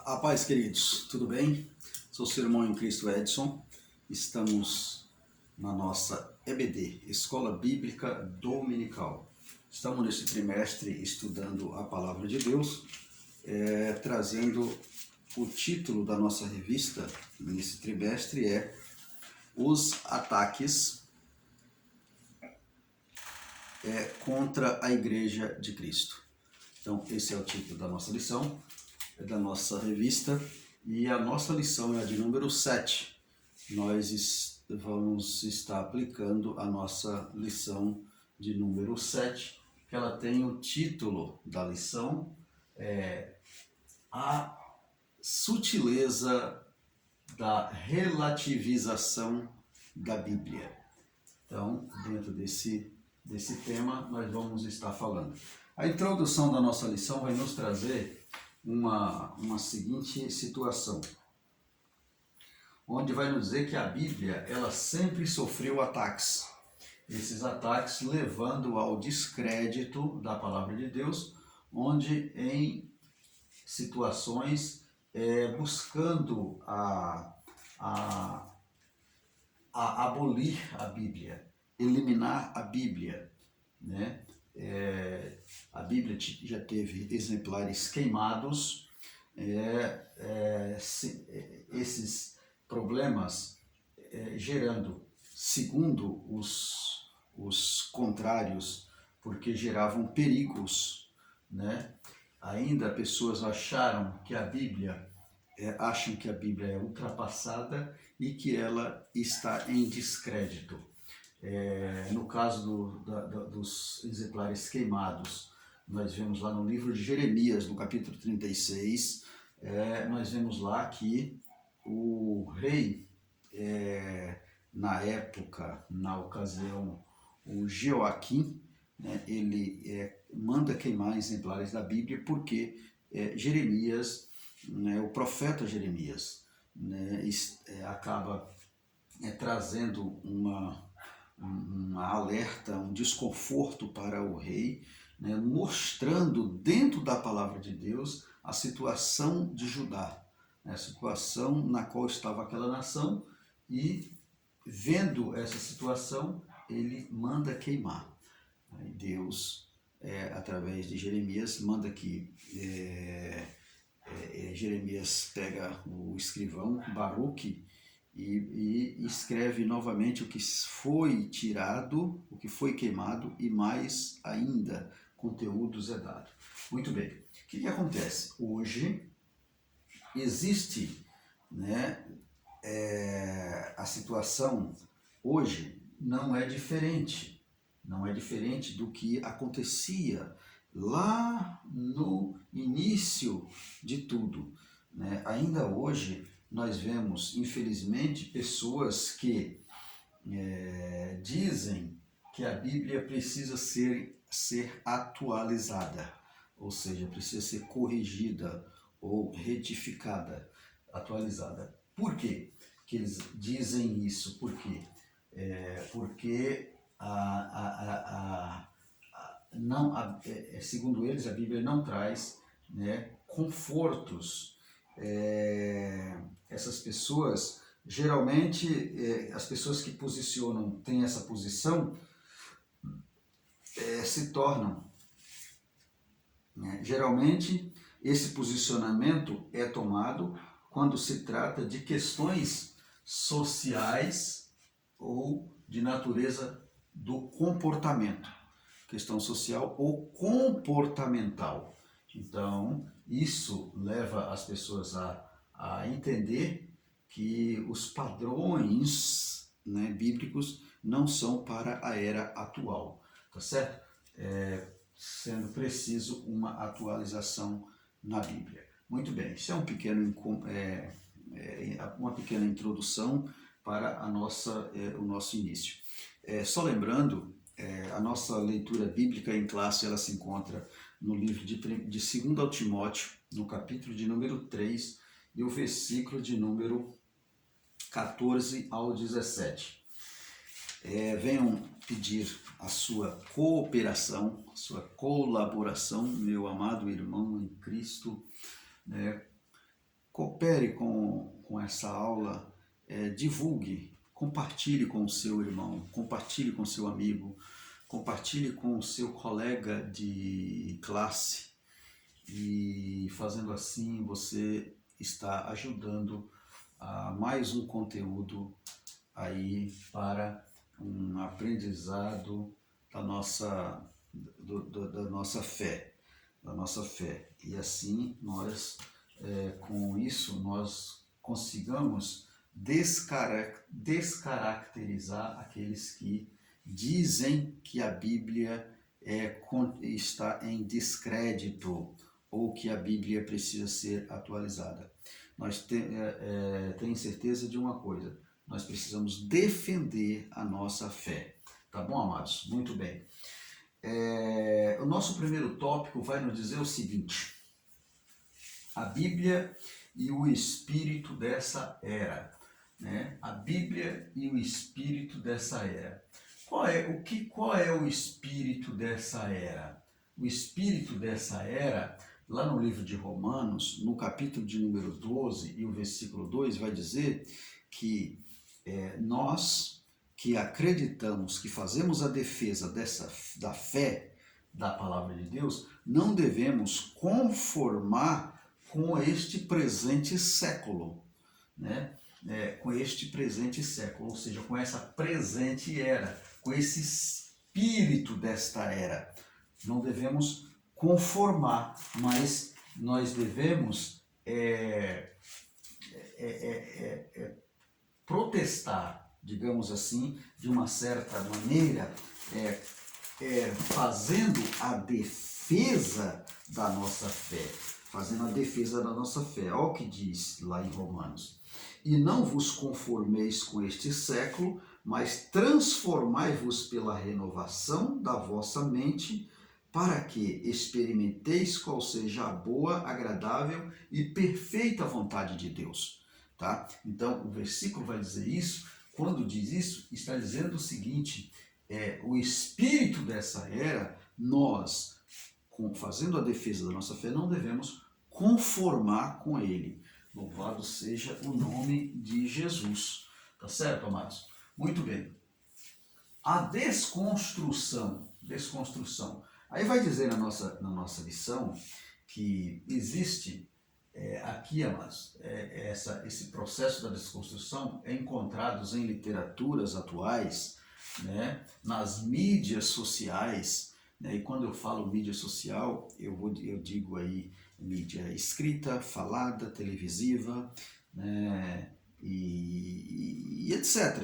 A paz, queridos, tudo bem? Sou seu irmão em Cristo Edson. Estamos na nossa EBD, Escola Bíblica Dominical. Estamos nesse trimestre estudando a Palavra de Deus, trazendo o título da nossa revista nesse trimestre é Os Ataques contra a Igreja de Cristo. Então, esse é o título da nossa lição, da nossa revista, e a nossa lição é a de número 7. Nós vamos estar aplicando a nossa lição de número 7, que ela tem o título da lição, A Sutileza da Relativização da Bíblia. Então, dentro desse tema, nós vamos estar falando. A introdução da nossa lição vai nos trazer uma seguinte situação, onde vai nos dizer que a Bíblia ela sempre sofreu ataques. Esses ataques levando ao descrédito da palavra de Deus, onde em situações buscando abolir a Bíblia, eliminar a Bíblia, né? A Bíblia já teve exemplares queimados, esses problemas gerando, segundo os contrários, porque geravam perigos, né? Ainda pessoas acham que a Bíblia é ultrapassada e que ela está em descrédito. No caso dos exemplares queimados, nós vemos lá no livro de Jeremias, no capítulo 36, nós vemos lá que o rei, na época, na ocasião, o Jeoaquim, né, ele manda queimar exemplares da Bíblia porque Jeremias, né, o profeta Jeremias, né, acaba trazendo um alerta, um desconforto para o rei, né, mostrando dentro da palavra de Deus a situação de Judá, né, a situação na qual estava aquela nação, e vendo essa situação, ele manda queimar. Aí Deus, através de Jeremias, manda que Jeremias pega o escrivão Baruque e escreve novamente o que foi tirado, o que foi queimado e mais ainda conteúdos é dado. Muito bem, o que acontece? Hoje existe, né, a situação hoje não é diferente do que acontecia lá no início de tudo, né? Ainda hoje nós vemos, infelizmente, pessoas que dizem que a Bíblia precisa ser atualizada, ou seja, precisa ser corrigida ou retificada, atualizada. Por quê que eles dizem isso? Por quê? Porque segundo eles, a Bíblia não traz, né, confortos. Essas pessoas, geralmente, as pessoas que têm essa posição, se tornam, né, geralmente, esse posicionamento é tomado quando se trata de questões sociais ou de natureza do comportamento, questão social ou comportamental. Então, isso leva as pessoas a entender que os padrões, né, bíblicos não são para a era atual, tá certo? Sendo preciso uma atualização na Bíblia. Muito bem, isso é uma pequena introdução para o nosso início. Só lembrando, a nossa leitura bíblica em classe ela se encontra no livro de 2 Timóteo, no capítulo de número 3 e o versículo de número 14 ao 17. Venham pedir a sua cooperação, a sua colaboração, meu amado irmão em Cristo, né, coopere com essa aula, divulgue, compartilhe com o seu irmão, compartilhe com o seu amigo, compartilhe com o seu colega de classe, e fazendo assim você está ajudando a mais um conteúdo aí para um aprendizado da nossa, da nossa fé, E assim nós, com isso, nós consigamos descaracterizar aqueles que dizem que a Bíblia está em descrédito ou que a Bíblia precisa ser atualizada. Nós tenho certeza de uma coisa: nós precisamos defender a nossa fé. Tá bom, amados? Muito bem. O nosso primeiro tópico vai nos dizer o seguinte: a Bíblia e o espírito dessa era. Né? A Bíblia e o espírito dessa era. Qual é o espírito dessa era? O espírito dessa era, lá no livro de Romanos, no capítulo de número 12 e o versículo 2, vai dizer que nós que acreditamos, que fazemos a defesa da fé, da palavra de Deus, não devemos conformar com este presente século, né? Com este presente século, ou seja, com essa presente era, com esse espírito desta era. Não devemos conformar, mas nós devemos protestar, digamos assim, de uma certa maneira, fazendo a defesa da nossa fé. Fazendo a defesa da nossa fé. Olha o que diz lá em Romanos. E não vos conformeis com este século, mas transformai-vos pela renovação da vossa mente, para que experimenteis qual seja a boa, agradável e perfeita vontade de Deus. Tá? Então, o versículo vai dizer isso. Quando diz isso, está dizendo o seguinte: o espírito dessa era, nós, fazendo a defesa da nossa fé, não devemos conformar com ele. Louvado seja o nome de Jesus. Tá certo, amados? Muito bem. A desconstrução. Aí vai dizer na nossa lição que existe aqui, amados, esse processo da desconstrução é encontrado em literaturas atuais, né, nas mídias sociais, né, e quando eu falo mídia social, eu digo aí mídia escrita, falada, televisiva, né, e etc,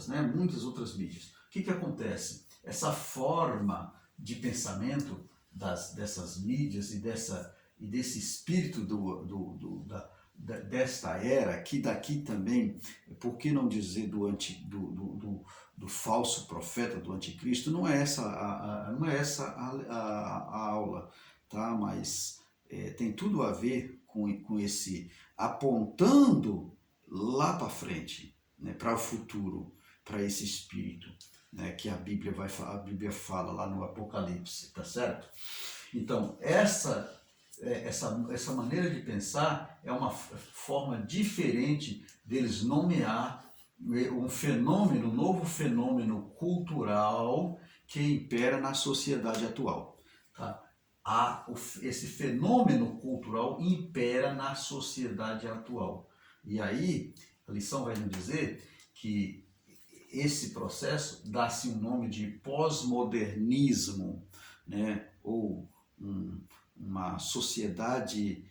né, muitas outras mídias. O que acontece? Essa forma de pensamento dessas mídias e desse espírito desta era, que daqui também, por que não dizer do falso profeta, do anticristo, não é essa a aula, tá? Mas tem tudo a ver com esse apontando lá para frente, né, para o futuro, para esse espírito, né, que a Bíblia fala lá no Apocalipse, tá certo? Então, essa maneira de pensar é uma forma diferente deles nomear um novo fenômeno cultural que impera na sociedade atual. Tá? Esse fenômeno cultural impera na sociedade atual. E aí, a lição vai nos dizer que esse processo dá-se um nome de pós-modernismo, né? Ou uma sociedade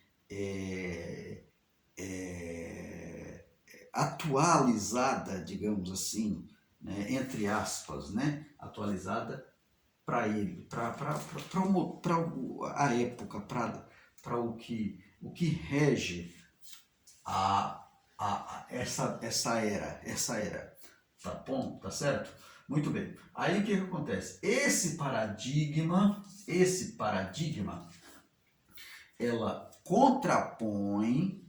atualizada, digamos assim, né? Entre aspas, né? Atualizada para ele, para a época, para o que rege essa era. Tá bom? Tá certo? Muito bem. Aí o que acontece? Esse paradigma, ela contrapõe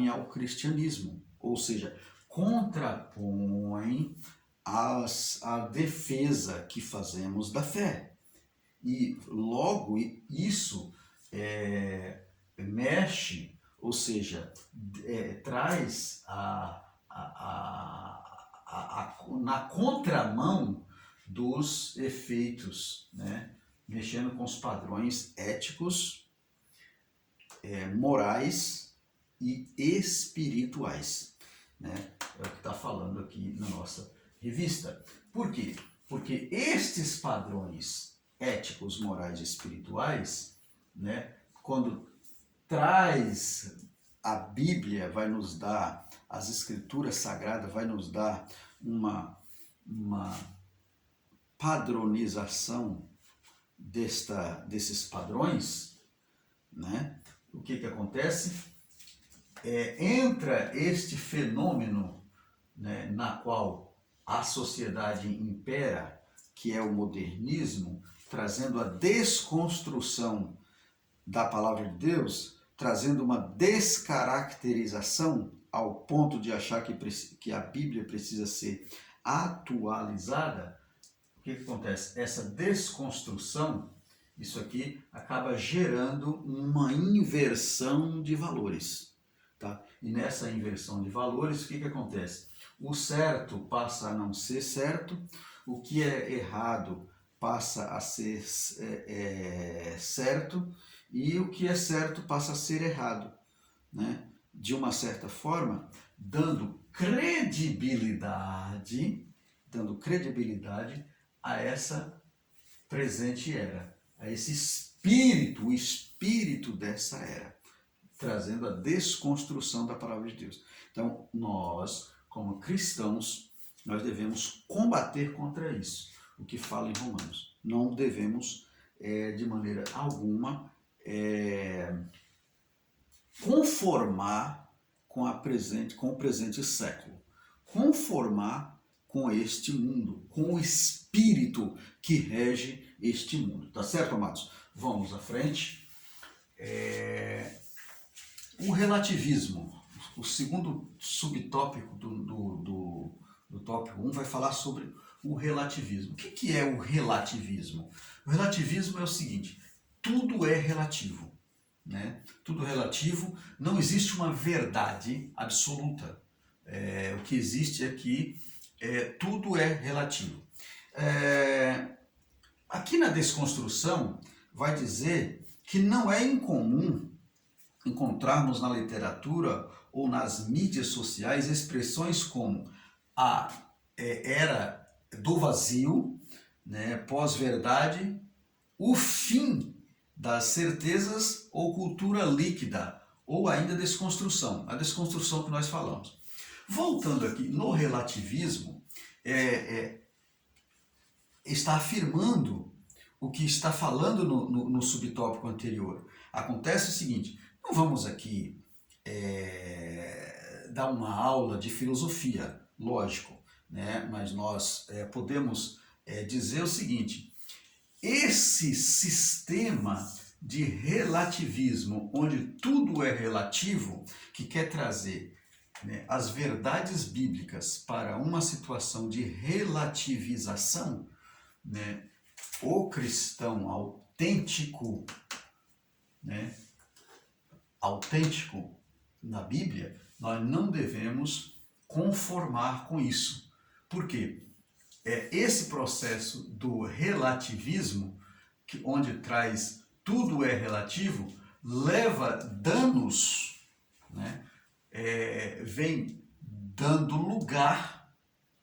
ao cristianismo, ou seja, contrapõe a defesa que fazemos da fé. E logo isso mexe, ou seja, traz na contramão dos efeitos, né? Mexendo com os padrões éticos, morais e espirituais, né? É o que está falando aqui na nossa revista. Por quê? Porque estes padrões éticos, morais e espirituais, né, quando traz a Bíblia, vai nos dar, as Escrituras Sagradas vai nos dar uma padronização desses padrões, né? O que acontece? Entra este fenômeno, né, na qual a sociedade impera, que é o modernismo, trazendo a desconstrução da palavra de Deus, trazendo uma descaracterização ao ponto de achar que a Bíblia precisa ser atualizada. O que acontece? Essa desconstrução, isso aqui acaba gerando uma inversão de valores. Tá? E nessa inversão de valores, o que acontece? O certo passa a não ser certo, o que é errado passa a ser certo, e o que é certo passa a ser errado, né? De uma certa forma, dando credibilidade a essa presente era, a esse espírito, o espírito dessa era, trazendo a desconstrução da palavra de Deus. Então, nós, como cristãos, nós devemos combater contra isso, o que fala em Romanos. Não devemos, de maneira alguma, conformar com o presente século, conformar com este mundo, com o espírito que rege este mundo. Tá certo, amados? Vamos à frente. O relativismo, o segundo subtópico do tópico 1 vai falar sobre o relativismo. O que é o relativismo? O relativismo é o seguinte: tudo é relativo, né? Tudo relativo, não existe uma verdade absoluta. O que existe aqui tudo é relativo. Aqui na desconstrução vai dizer que não é incomum encontrarmos na literatura ou nas mídias sociais expressões como a era do vazio, né, pós-verdade, o fim das certezas ou cultura líquida, ou ainda desconstrução, a desconstrução que nós falamos. Voltando aqui no relativismo, está afirmando o que está falando no subtópico anterior. Acontece o seguinte: não vamos aqui dar uma aula de filosofia, lógico, né? Mas nós podemos dizer o seguinte: esse sistema de relativismo, onde tudo é relativo, que quer trazer, né, as verdades bíblicas para uma situação de relativização, né, o cristão autêntico, né, autêntico na Bíblia, nós não devemos conformar com isso. Por quê? Esse processo do relativismo, onde traz tudo é relativo, leva danos, né? Vem dando lugar,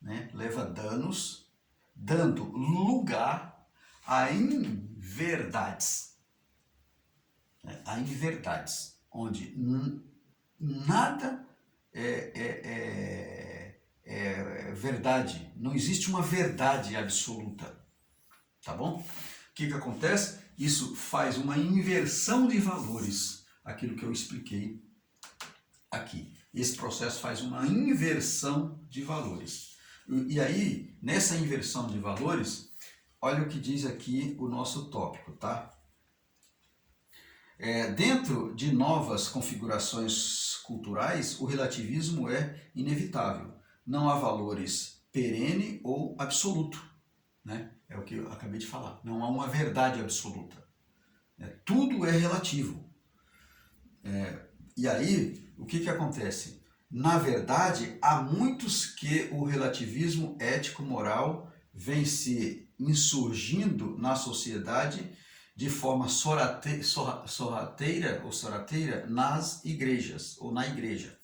né? Leva danos, dando lugar a inverdades, né? A inverdades, onde nada é verdade, não existe uma verdade absoluta, tá bom? O que acontece? Isso faz uma inversão de valores, aquilo que eu expliquei aqui. Esse processo faz uma inversão de valores. E aí, nessa inversão de valores, olha o que diz aqui o nosso tópico, tá? Dentro de novas configurações culturais, o relativismo é inevitável. Não há valores perene ou absoluto, né? É o que eu acabei de falar. Não há uma verdade absoluta. Tudo é relativo. E aí, o que acontece? Na verdade, há muitos que o relativismo ético-moral vem se insurgindo na sociedade de forma sorrateira nas igrejas, ou na igreja.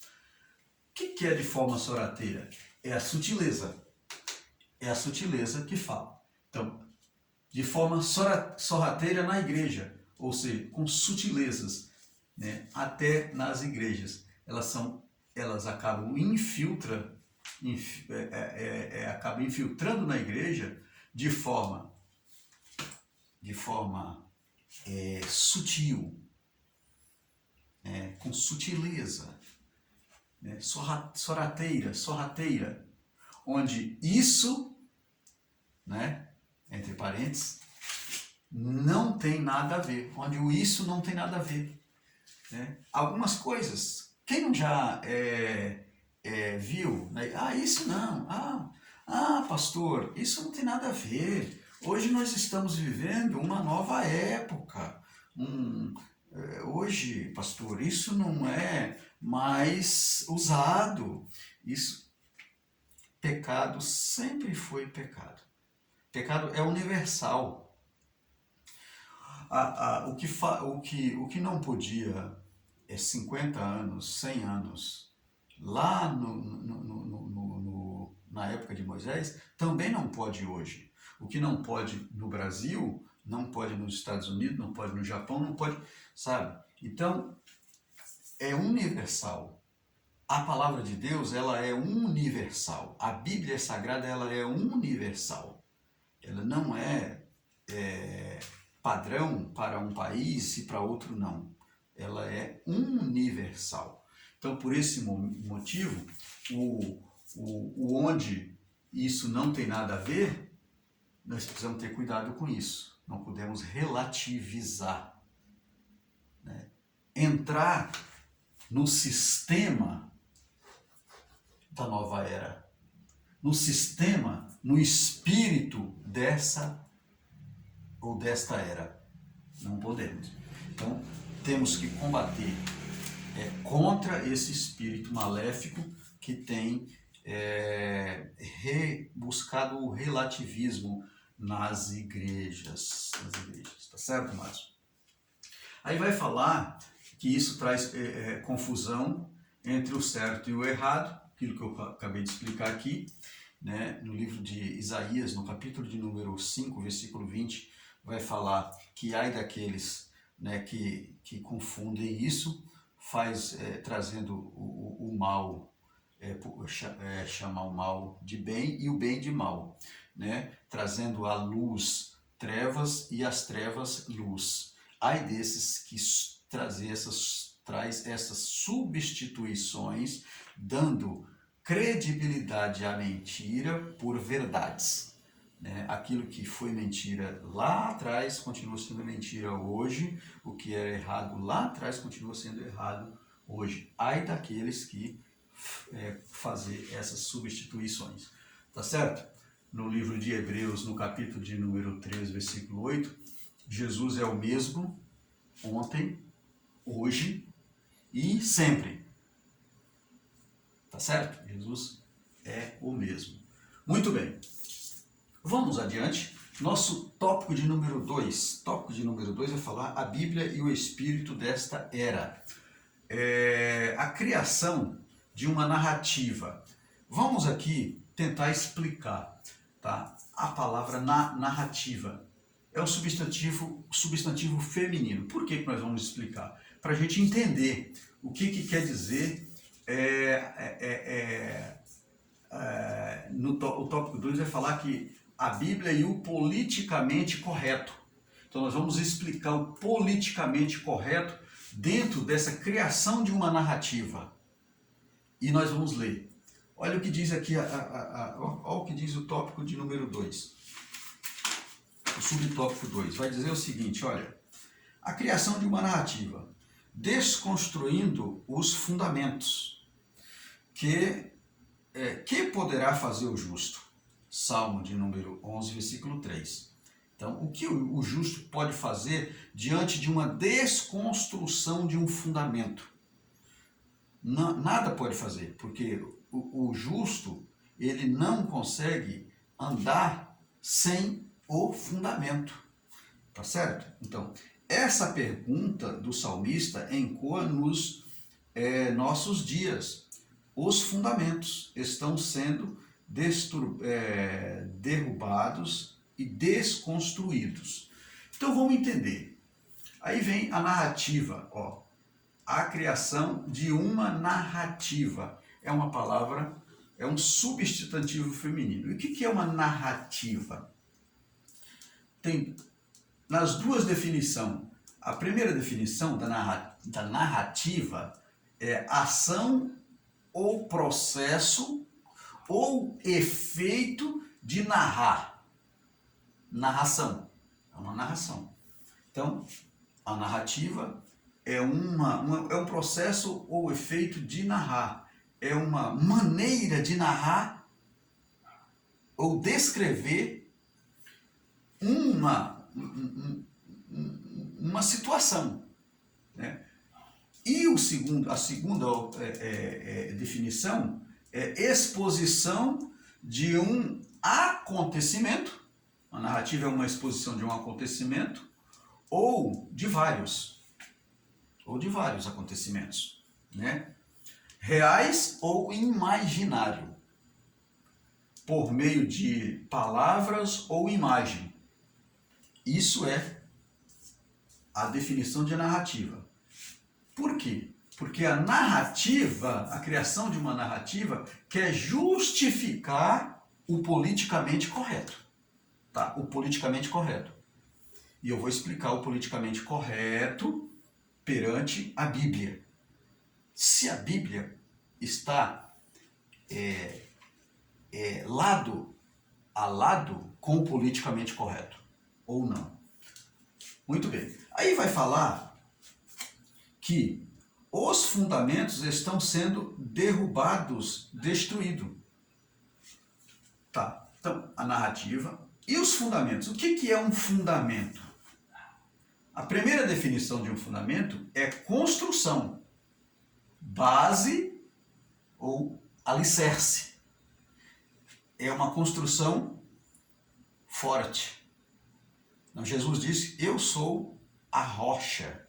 O que é de forma sorrateira? É a sutileza. É a sutileza que fala. Então, de forma sorrateira na igreja, ou seja, com sutilezas, né, até nas igrejas. Elas acabam acabam infiltrando na igreja de forma sutil, com sutileza, né, sorrateira, onde isso, né, entre parênteses, não tem nada a ver, onde o isso não tem nada a ver. Né? Algumas coisas, quem não já viu, né? Isso não, pastor, isso não tem nada a ver. Hoje nós estamos vivendo uma nova época. Hoje, pastor, isso não é mais usado. Pecado sempre foi pecado. Pecado é universal. O que não podia 50 anos, 100 anos, lá na época de Moisés, também não pode hoje. O que não pode no Brasil, não pode nos Estados Unidos, não pode no Japão, não pode, sabe? Então, é universal. A palavra de Deus, ela é universal. A Bíblia Sagrada, ela é universal. Ela não é padrão para um país e para outro não. Ela é universal. Então, por esse motivo, onde isso não tem nada a ver, nós precisamos ter cuidado com isso. Não podemos relativizar. Né? Entrar no sistema da nova era, no sistema, no espírito desta era. Não podemos. Então, temos que combater contra esse espírito maléfico que tem buscado o relativismo nas igrejas. Tá certo, Márcio? Aí vai falar que isso traz confusão entre o certo e o errado, aquilo que eu acabei de explicar aqui, né? No livro de Isaías, no capítulo de número 5, versículo 20, vai falar que ai daqueles, né, que confundem isso, trazendo o mal, chamar o mal de bem e o bem de mal, né? Trazendo a luz trevas e as trevas luz. Ai desses que traz essas substituições, dando credibilidade à mentira por verdades. Né? Aquilo que foi mentira lá atrás continua sendo mentira hoje, o que era errado lá atrás continua sendo errado hoje. Ai daqueles que fazer essas substituições. Tá certo? No livro de Hebreus, no capítulo de número 3, versículo 8, Jesus é o mesmo ontem, hoje e sempre. Tá certo? Jesus é o mesmo. Muito bem. Vamos adiante. Nosso tópico de número 2. Tópico de número 2 é falar a Bíblia e o espírito desta era. A criação de uma narrativa. Vamos aqui tentar explicar, tá? A palavra narrativa. É um substantivo feminino. Por que nós vamos explicar? Para a gente entender o que quer dizer o tópico 2 vai falar que a Bíblia e o politicamente correto. Então nós vamos explicar o politicamente correto dentro dessa criação de uma narrativa. E nós vamos ler. Olha o que diz aqui, olha o que diz o tópico de número 2. O subtópico 2 vai dizer o seguinte, olha, a criação de uma narrativa, desconstruindo os fundamentos, que poderá fazer o justo? Salmo de número 11, versículo 3. Então, o que o justo pode fazer diante de uma desconstrução de um fundamento? Nada pode fazer, porque o justo, ele não consegue andar sem o fundamento, tá certo? Então, essa pergunta do salmista ecoa nos nossos dias. Os fundamentos estão sendo derrubados e desconstruídos. Então vamos entender. Aí vem a narrativa, ó. A criação de uma narrativa. É uma palavra, é um substantivo feminino. E o que é uma narrativa? Tem nas duas definições. A primeira definição da narrativa é ação ou processo ou efeito de narrar. Narração. É uma narração. Então, a narrativa é um processo ou efeito de narrar. É uma maneira de narrar ou descrever uma situação. Né? E a segunda definição é exposição de um acontecimento. A narrativa é uma exposição de um acontecimento ou de vários acontecimentos, né? Reais ou imaginário, por meio de palavras ou imagem. Isso é a definição de narrativa. Por quê? Porque a narrativa, a criação de uma narrativa, quer justificar o politicamente correto. Tá? O politicamente correto. E eu vou explicar o politicamente correto perante a Bíblia. Se a Bíblia está lado a lado com o politicamente correto, ou não. Muito bem. Aí vai falar que os fundamentos estão sendo derrubados, destruídos. Tá. Então, a narrativa e os fundamentos. O que é um fundamento? A primeira definição de um fundamento é construção, base ou alicerce. É uma construção forte. Então, Jesus disse: eu sou a rocha,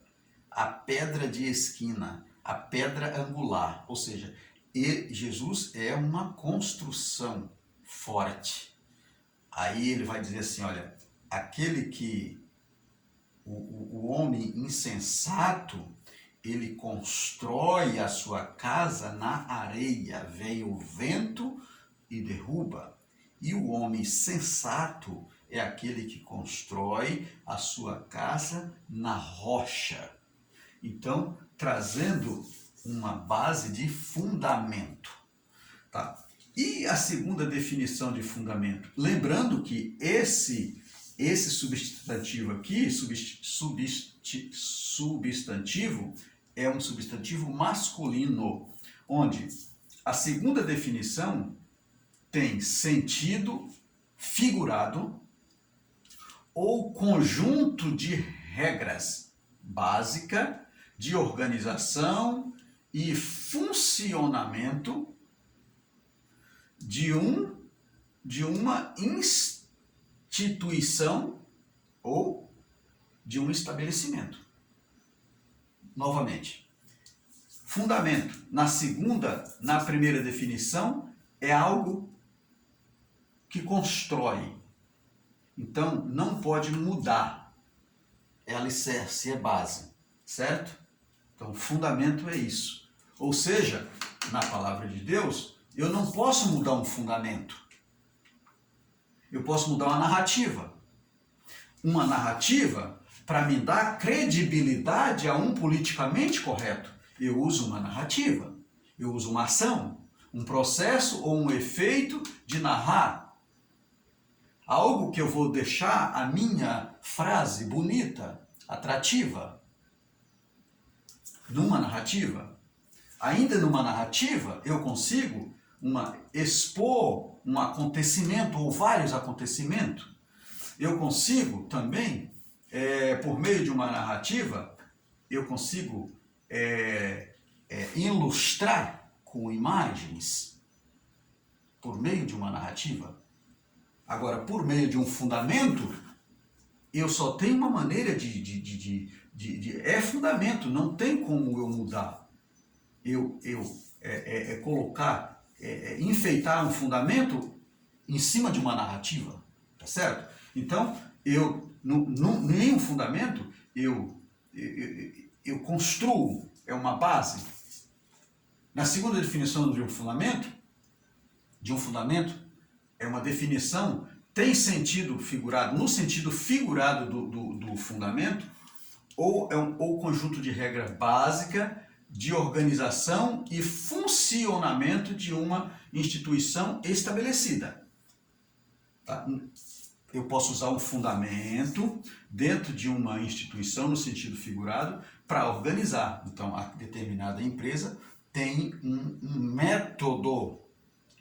a pedra de esquina, a pedra angular. Ou seja, Jesus é uma construção forte. Aí ele vai dizer assim, olha, aquele que o homem insensato, ele constrói a sua casa na areia, vem o vento e derruba. E o homem sensato é aquele que constrói a sua casa na rocha. Então, trazendo uma base de fundamento. Tá? E a segunda definição de fundamento? Lembrando que esse substantivo aqui, substantivo, é um substantivo masculino, onde a segunda definição tem sentido figurado ou conjunto de regras básica de organização e funcionamento de uma instituição ou de um estabelecimento. Novamente, fundamento, na primeira definição, é algo que constrói. Então, não pode mudar. É alicerce, é base, certo? Então, fundamento é isso. Ou seja, na palavra de Deus, eu não posso mudar um fundamento. Eu posso mudar uma narrativa. Uma narrativa para me dar credibilidade a um politicamente correto. Eu uso uma narrativa. Eu uso uma ação, um processo ou um efeito de narrar. Algo que eu vou deixar a minha frase bonita, atrativa. Numa narrativa. Ainda numa narrativa, eu consigo expor um acontecimento ou vários acontecimentos. Eu consigo também, por meio de uma narrativa, eu consigo ilustrar com imagens por meio de uma narrativa. Agora, por meio de um fundamento, eu só tenho uma maneira é fundamento, não tem como eu mudar. Colocar, enfeitar um fundamento em cima de uma narrativa, tá certo? Então, nenhum fundamento, eu construo, é uma base. Na segunda definição de um fundamento, é uma definição, tem sentido figurado, no sentido figurado do fundamento, ou conjunto de regra básica de organização e funcionamento de uma instituição estabelecida. Tá? Eu posso usar um fundamento dentro de uma instituição, no sentido figurado, para organizar. Então, a determinada empresa tem um método,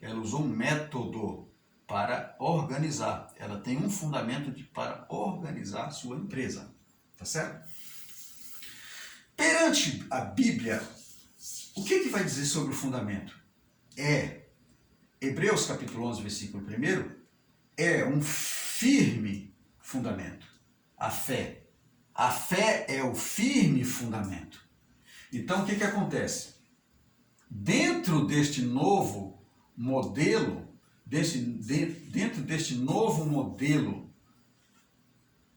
ela usou um método para organizar, ela tem um fundamento para organizar a sua empresa, tá certo? Perante a Bíblia, o que vai dizer sobre o fundamento? Hebreus capítulo 11, versículo 1, é um firme fundamento. A fé é o firme fundamento. Então, o que acontece? Dentro deste novo modelo, dentro deste novo modelo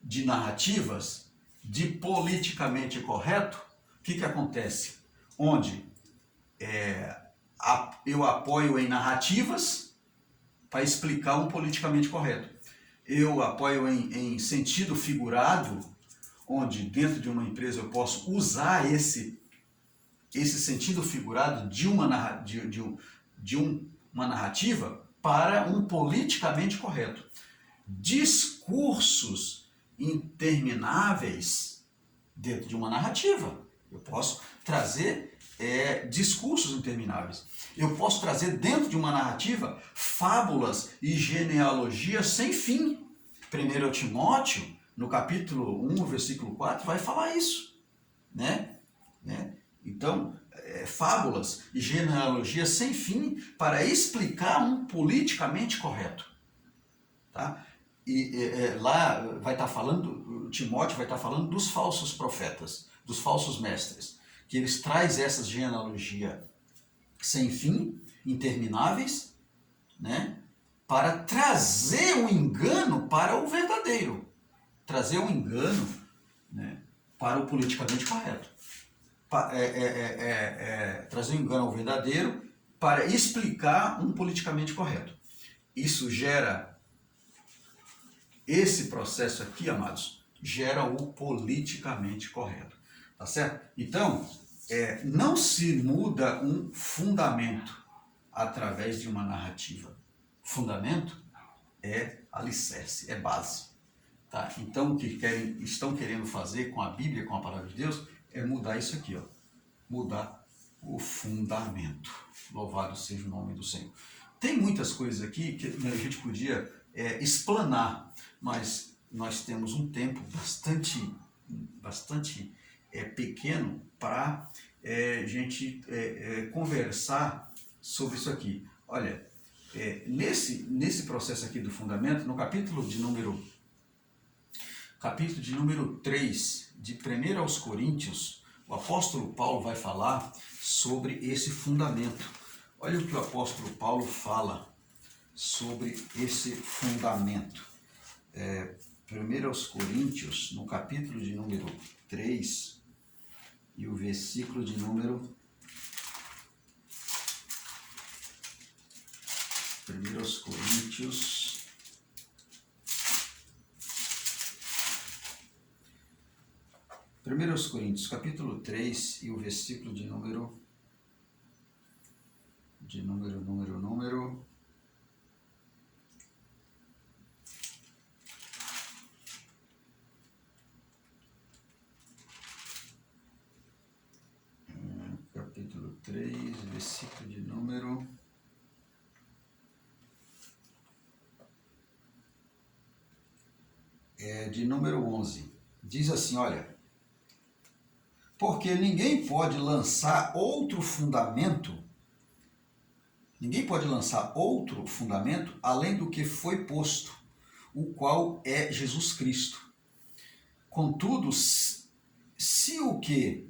de narrativas, de politicamente correto, o que acontece? Onde eu apoio em narrativas para explicar um politicamente correto. Eu apoio em sentido figurado, onde dentro de uma empresa eu posso usar esse sentido figurado de uma narrativa para um politicamente correto. Discursos intermináveis dentro de uma narrativa. Eu posso trazer discursos intermináveis. Eu posso trazer dentro de uma narrativa fábulas e genealogias sem fim. 1 Timóteo, no capítulo 1, versículo 4, vai falar isso. Né? Então, fábulas e genealogias sem fim para explicar um politicamente correto. Tá? Lá vai estar falando, Timóteo vai estar falando dos falsos profetas, dos falsos mestres, que eles trazem essas genealogias sem fim, intermináveis, né? Para trazer um engano para o verdadeiro, trazer um engano, né, para o politicamente correto. Trazer um engano ao verdadeiro para explicar um politicamente correto. Isso gera, esse processo aqui, amados, gera o politicamente correto. Tá certo? Então, não se muda um fundamento através de uma narrativa. Fundamento é alicerce, é base. Tá? Então, o que estão querendo fazer com a Bíblia, com a palavra de Deus, é mudar isso aqui, ó. Mudar o fundamento. Louvado seja o nome do Senhor. Tem muitas coisas aqui que a gente podia explanar, mas nós temos um tempo bastante pequeno para gente conversar sobre isso aqui. Olha, nesse processo aqui do fundamento, no capítulo de número 3 de 1 aos Coríntios, o apóstolo Paulo vai falar sobre esse fundamento. Olha o que o apóstolo Paulo fala sobre esse fundamento. 1 aos Coríntios, no capítulo de número 3, e o versículo de número 1 aos Coríntios, capítulo 3, e o versículo de número 3, versículo de número 11. Diz assim, olha: Porque ninguém pode lançar outro fundamento, além do que foi posto, o qual é Jesus Cristo. Contudo, se o que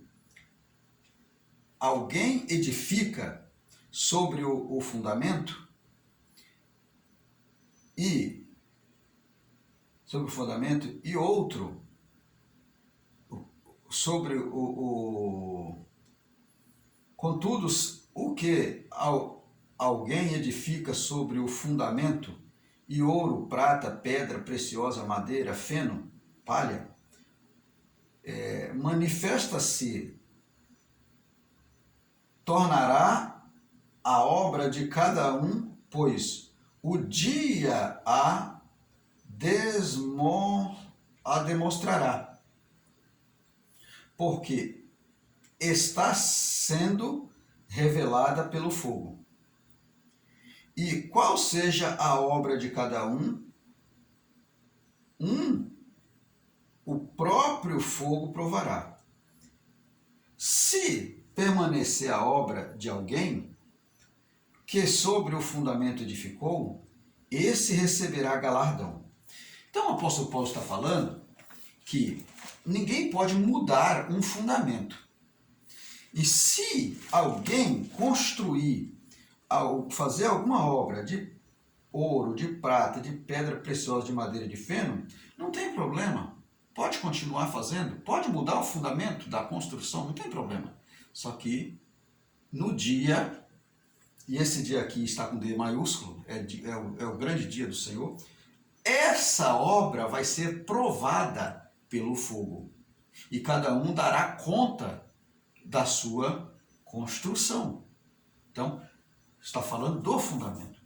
alguém edifica sobre o fundamento e outro sobre contudo, o que alguém edifica sobre o fundamento e ouro, prata, pedra preciosa, madeira, feno, palha, manifesta-se, tornará a obra de cada um, pois o dia a demonstrará, porque está sendo revelada pelo fogo. E qual seja a obra de cada um, o próprio fogo provará. Se permanecer a obra de alguém que sobre o fundamento edificou, esse receberá galardão. Então o apóstolo Paulo está falando que ninguém pode mudar um fundamento. E se alguém construir, fazer alguma obra de ouro, de prata, de pedra preciosa, de madeira, de feno, não tem problema. Pode continuar fazendo, pode mudar o fundamento da construção, não tem problema. Só que no dia, e esse dia aqui está com D maiúsculo, é o grande dia do Senhor, essa obra vai ser provada pelo fogo. E cada um dará conta da sua construção. Então, está falando do fundamento.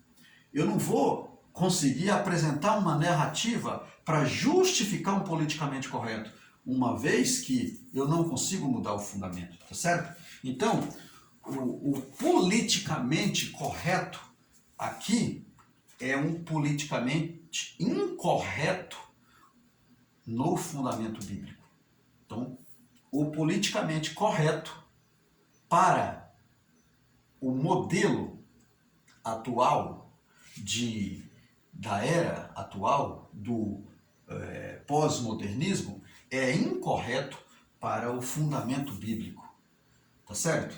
Eu não vou conseguir apresentar uma narrativa para justificar um politicamente correto, uma vez que eu não consigo mudar o fundamento, tá certo? Então, o politicamente correto aqui é um politicamente incorreto no fundamento bíblico. Então, o politicamente correto para o modelo atual da era atual do pós-modernismo é incorreto para o fundamento bíblico. Tá certo?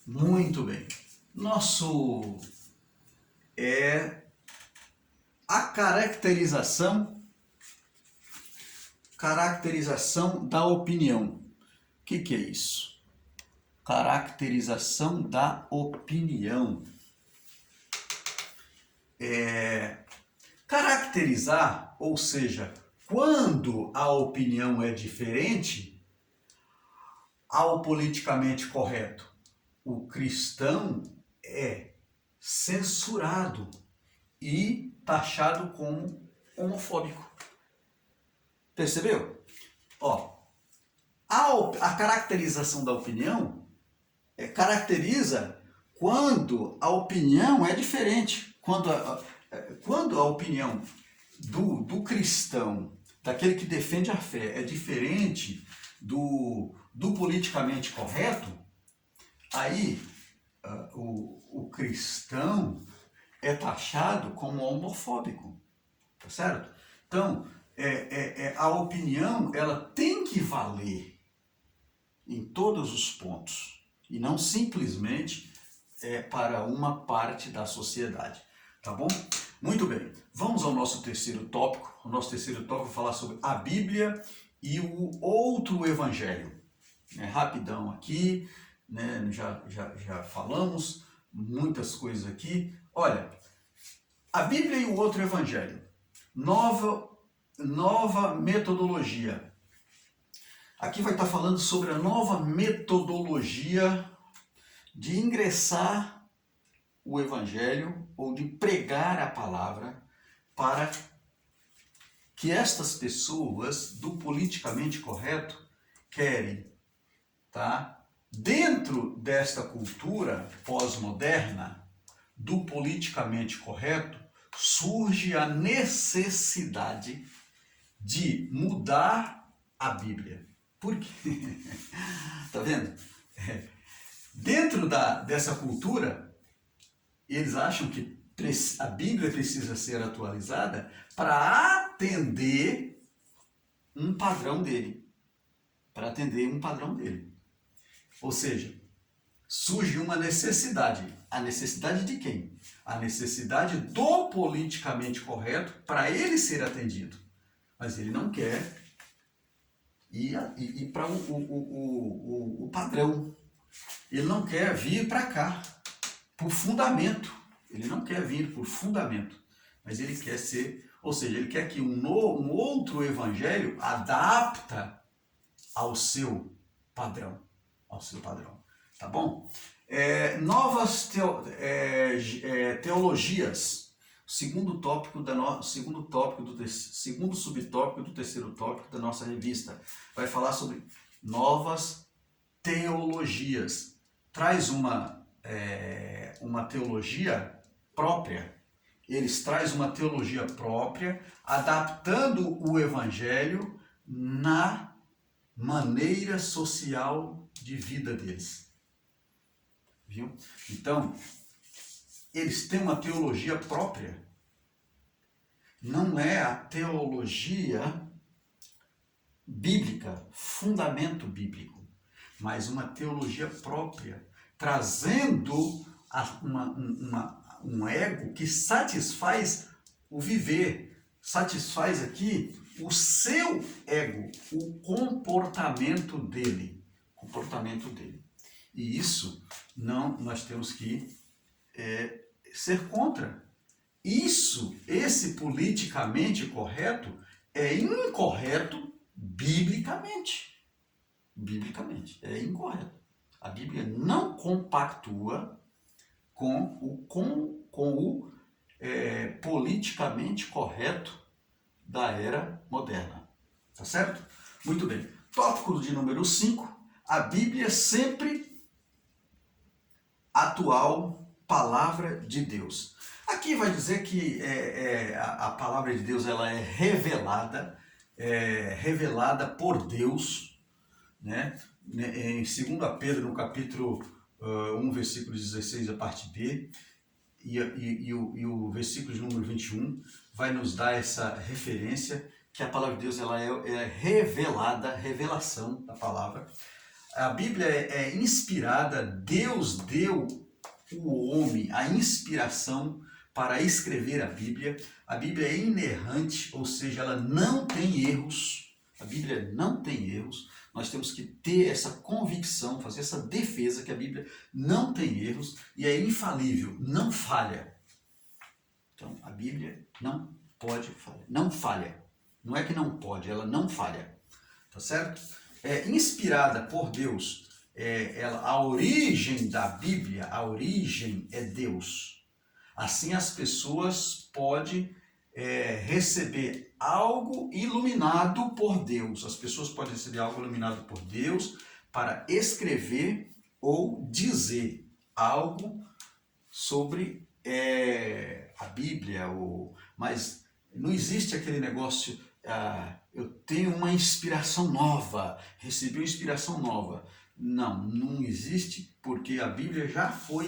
Muito bem. Nosso a caracterização da opinião. O que é isso? Caracterização da opinião. Caracterizar, ou seja, quando a opinião é diferente ao politicamente correto, o cristão é censurado e taxado como homofóbico. Percebeu? A caracterização da opinião caracteriza quando a opinião é diferente, quando a opinião do cristão, daquele que defende a fé, é diferente do politicamente correto, aí o cristão é taxado como homofóbico, tá certo? Então, a opinião, ela tem que valer em todos os pontos, e não simplesmente para uma parte da sociedade, tá bom? Muito bem, vamos ao nosso terceiro tópico. O nosso terceiro tópico vai falar sobre a Bíblia e o outro evangelho. Rapidão aqui, né? Já falamos muitas coisas aqui. Olha, a Bíblia e o outro evangelho. Nova metodologia. Aqui vai estar falando sobre a nova metodologia de ingressar o evangelho ou de pregar a palavra para que estas pessoas do politicamente correto querem, tá? Dentro desta cultura pós-moderna do politicamente correto, surge a necessidade de mudar a Bíblia. Por quê? Tá Tá vendo? Dentro dessa cultura, eles acham que a Bíblia precisa ser atualizada para atender um padrão dele. Para atender um padrão dele. Ou seja, surge uma necessidade. A necessidade de quem? A necessidade do politicamente correto para ele ser atendido. Mas ele não quer ir para o padrão. Ele não quer vir para cá, por fundamento. Ele não quer vir por fundamento. Mas ele quer ser, ou seja, ele quer que um outro evangelho adapta ao seu padrão. Ao seu padrão. Tá bom? Novas teologias. Segundo subtópico do terceiro tópico da nossa revista. Vai falar sobre novas teologias. Traz uma teologia própria. Eles trazem uma teologia própria, adaptando o evangelho na maneira social de vida deles. Viu? Então, eles têm uma teologia própria. Não é a teologia bíblica, fundamento bíblico, mas uma teologia própria, trazendo um ego que satisfaz o viver, satisfaz aqui o seu ego, o comportamento dele. E isso nós temos que ser contra. Esse politicamente correto é incorreto biblicamente. Biblicamente, é incorreto. A Bíblia não compactua com o politicamente correto da era moderna. Tá certo? Muito bem. Tópico de número 5. A Bíblia sempre atual, palavra de Deus. Aqui vai dizer que a palavra de Deus ela é revelada por Deus, né? Em 2 Pedro, no capítulo 1, versículo 16, a parte B, e o versículo de número 21 vai nos dar essa referência que a palavra de Deus ela é revelada, revelação da palavra. A Bíblia é inspirada, Deus deu o homem a inspiração para escrever a Bíblia. A Bíblia é inerrante, ou seja, ela não tem erros. A Bíblia não tem erros. Nós temos que ter essa convicção, fazer essa defesa que a Bíblia não tem erros e é infalível, não falha. Então, a Bíblia não pode falhar, não falha. Não é que não pode, ela não falha. Tá certo? É inspirada por Deus. A origem da Bíblia, a origem é Deus. Assim as pessoas podem receber algo iluminado por Deus. As pessoas podem receber algo iluminado por Deus para escrever ou dizer algo sobre a Bíblia. Mas não existe aquele negócio, eu tenho uma inspiração nova, recebi uma inspiração nova. Não existe, porque a Bíblia já foi